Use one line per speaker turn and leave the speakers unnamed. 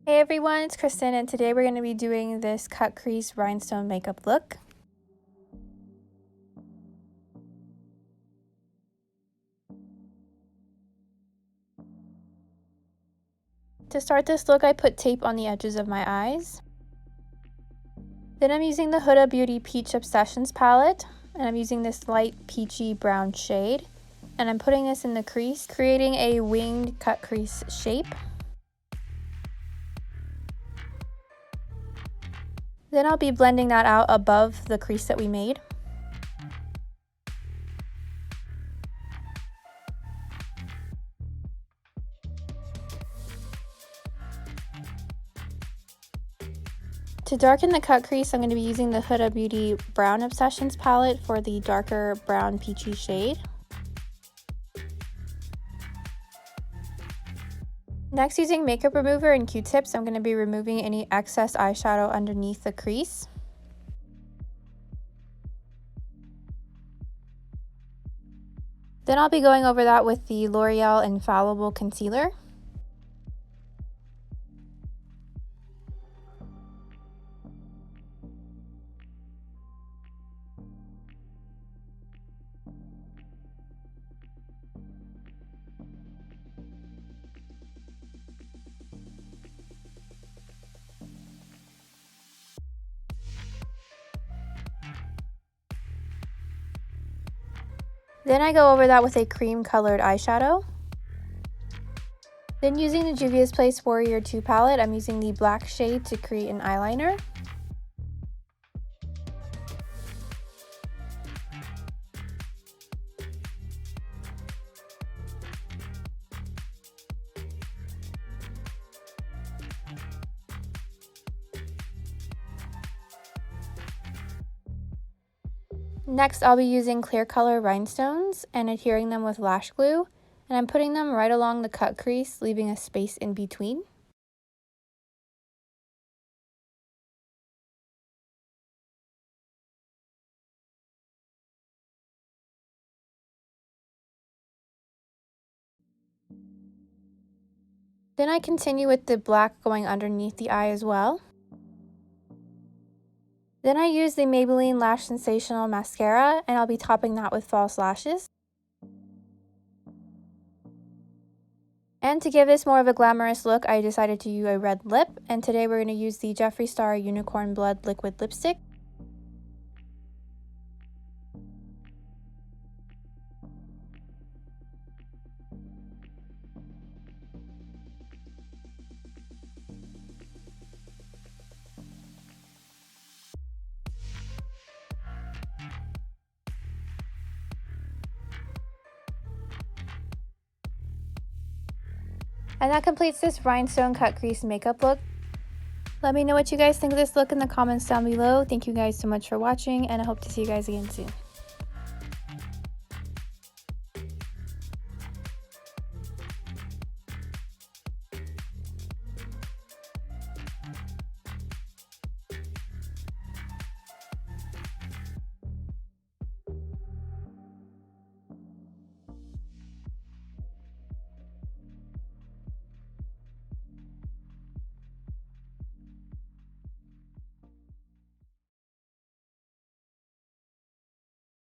Hey everyone, it's Kristen, and today we're going to be doing this cut crease rhinestone makeup look. To start this look, I put tape on the edges of my eyes. Then I'm using the Huda Beauty Peach Obsessions palette, and I'm using this light peachy brown shade, and I'm putting this in the crease, creating a winged cut crease shape. Then I'll be blending that out above the crease that we made. To darken the cut crease, I'm going to be using the Huda Beauty Brown Obsessions palette for the darker brown peachy shade. Next, using makeup remover and Q-tips, I'm going to be removing any excess eyeshadow underneath the crease. Then I'll be going over that with the L'Oreal Infallible Concealer. Then I go over that with a cream colored eyeshadow. Then using the Juvia's Place Warrior 2 palette, I'm using the black shade to create an eyeliner. Next, I'll be using clear color rhinestones and adhering them with lash glue, and I'm putting them right along the cut crease, leaving a space in between. Then I continue with the black going underneath the eye as well. Then I use the Maybelline Lash Sensational Mascara, and I'll be topping that with false lashes. And to give this more of a glamorous look, I decided to use a red lip, and today we're going to use the Jeffree Star Unicorn Blood Liquid Lipstick. And that completes this rhinestone cut crease makeup look. Let me know what you guys think of this look in the comments down below. Thank you guys so much for watching, and I hope to see you guys again soon.